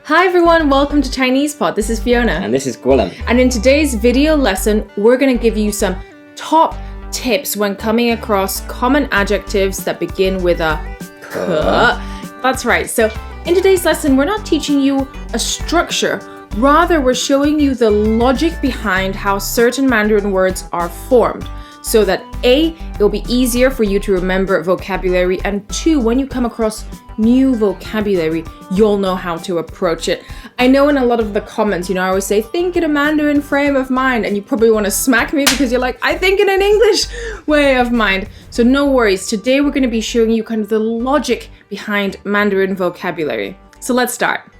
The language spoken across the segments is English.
Hi everyone, welcome to ChinesePod. This is Fiona. And this is Gwilym. And in today's video lesson, we're going to give you some top tips when coming across common adjectives that begin with a 可. That's right. So in today's lesson, we're not teaching you a structure. Rather, we're showing you the logic behind how certain Mandarin words are formed. So that A, it'll be easier for you to remember vocabulary, and 2, when you come across new vocabulary, you'll know how to approach it. I know in a lot of the comments, I always say, think in a Mandarin frame of mind, and you probably want to smack me because you're like, I think in an English way of mind. So no worries. Today we're going to be showing you kind of the logic behind Mandarin vocabulary. So let's start.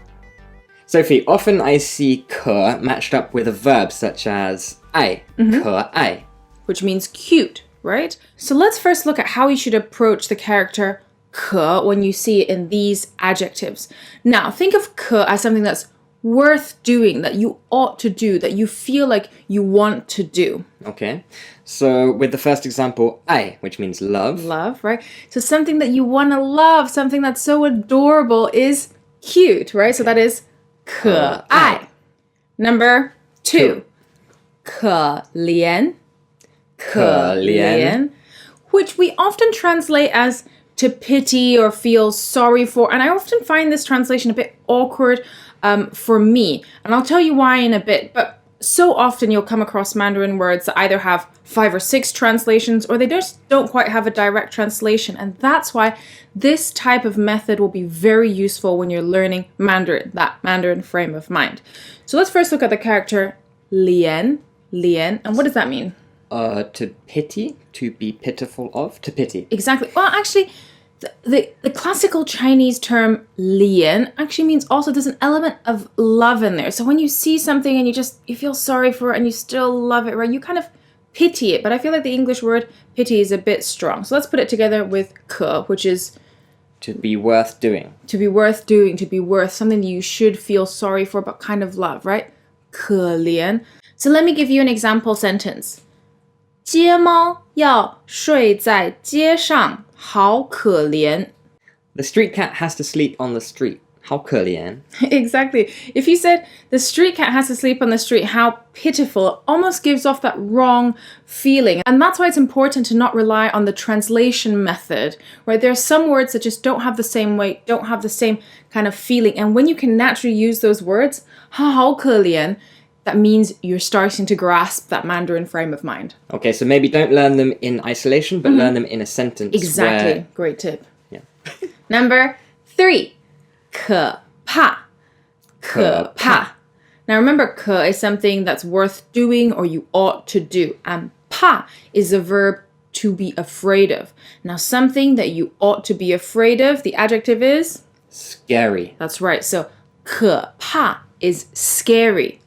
Sophie, often I see 可 matched up with a verb such as 爱, 可爱. Which means cute, right? So let's first look at how you should approach the character 可 when you see it in these adjectives. Now, think of 可 as something that's worth doing, that you ought to do, that you feel like you want to do. Okay, so with the first example, 爱, which means love. Love, right? So something that you want to love, something that's so adorable is cute, right? So that is 可爱. Number 2, 可怜. 可怜, which we often translate as to pity or feel sorry for. And I often find this translation a bit awkward for me. And I'll tell you why in a bit. But so often you'll come across Mandarin words that either have 5 or 6 translations or they just don't quite have a direct translation. And that's why this type of method will be very useful when you're learning Mandarin, that Mandarin frame of mind. So let's first look at the character 怜. And what does that mean? To pity, to be pitiful of, to pity. Exactly. Well, actually, the classical Chinese term 怜 actually means also there's an element of love in there. So when you see something and you feel sorry for it and you still love it, right? You kind of pity it. But I feel like the English word pity is a bit strong. So let's put it together with 可, which is to be worth doing. To be worth doing, to be worth something that you should feel sorry for, but kind of love, right? 可怜. So let me give you an example sentence. 街猫要睡在街上，好可怜。 The street cat has to sleep on the street. 好可怜. Exactly. If you said the street cat has to sleep on the street, how pitiful, it almost gives off that wrong feeling. And that's why it's important to not rely on the translation method, right? There are some words that just don't have the same weight, don't have the same kind of feeling. And when you can naturally use those words, 好可怜, that means you're starting to grasp that Mandarin frame of mind. Okay, so maybe don't learn them in isolation, but learn them in a sentence. Exactly. Great tip. Yeah. Number 3, 可怕. 可怕. Now remember, 可 is something that's worth doing or you ought to do. And 怕 is a verb to be afraid of. Now something that you ought to be afraid of, the adjective is? Scary. That's right. So 可怕 is scary.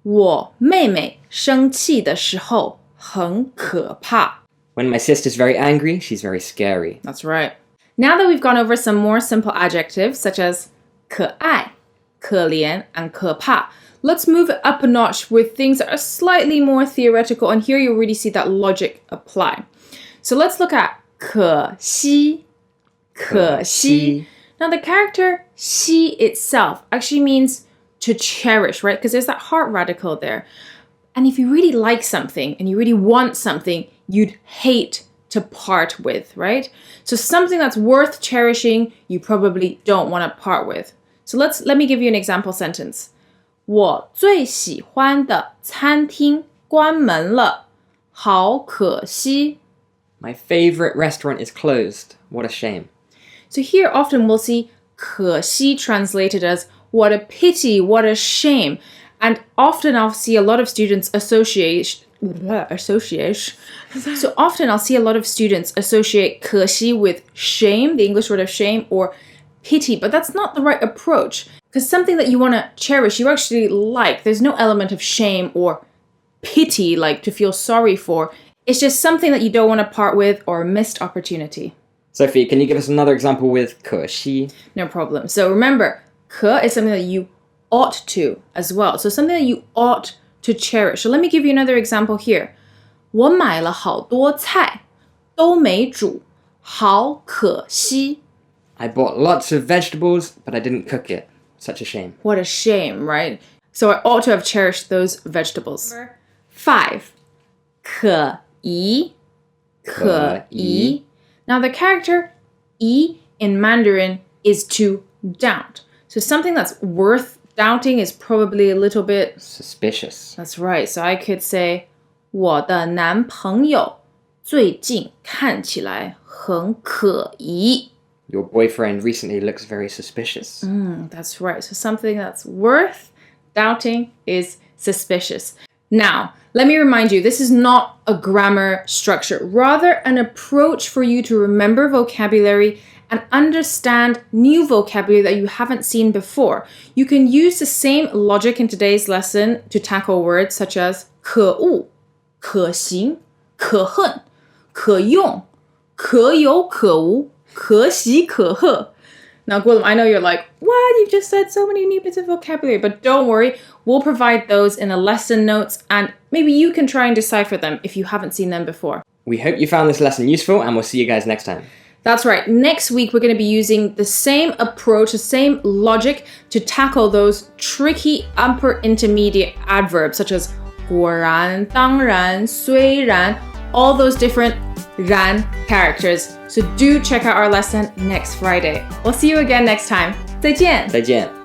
我妹妹生气的时候很可怕. When my sister's very angry, she's very scary. That's right. Now that we've gone over some more simple adjectives such as 可爱, 可怜, and 可怕, let's move it up a notch with things that are slightly more theoretical, and here you'll really see that logic apply. So let's look at 可惜. 可惜. Now the character 惜 itself actually means to cherish, right? Because there's that heart radical there. And if you really like something and you really want something, you'd hate to part with, right? So something that's worth cherishing, you probably don't want to part with. So let me give you an example sentence. 我最喜欢的餐厅关门了，好可惜. My favorite restaurant is closed. What a shame. So here often we'll see 可惜 translated as what a pity, what a shame. And often I'll see a lot of students associate. So often I'll see a lot of students associate 可惜 with shame, the English word of shame, or pity. But that's not the right approach. Because something that you want to cherish, you actually like. There's no element of shame or pity, like to feel sorry for. It's just something that you don't want to part with or a missed opportunity. Sophie, can you give us another example with 可惜? No problem. So remember, 可 is something that you ought to as well. So something that you ought to cherish. So let me give you another example here. 我买了好多菜，都没煮，好可惜. I bought lots of vegetables, but I didn't cook it. Such a shame. What a shame, right? So I ought to have cherished those vegetables. 5. 可怡,可怡. Now the character 怡 in Mandarin is to doubt. So something that's worth doubting is probably a little bit suspicious. That's right. So I could say 我的男朋友最近看起来很可疑. Your boyfriend recently looks very suspicious. That's right. So something that's worth doubting is suspicious. Now, let me remind you, this is not a grammar structure, rather an approach for you to remember vocabulary and understand new vocabulary that you haven't seen before. You can use the same logic in today's lesson to tackle words such as 可恶,可行,可恨,可用,可有可无,可喜可贺. Now, Guillem, I know you're like, what? You've just said so many new bits of vocabulary, but don't worry. We'll provide those in the lesson notes, and maybe you can try and decipher them if you haven't seen them before. We hope you found this lesson useful, and we'll see you guys next time. That's right. Next week, we're going to be using the same approach, the same logic to tackle those tricky upper intermediate adverbs, such as 果然,当然,虽然, all those different 然 characters. So do check out our lesson next Friday. We'll see you again next time. 再见! 再见!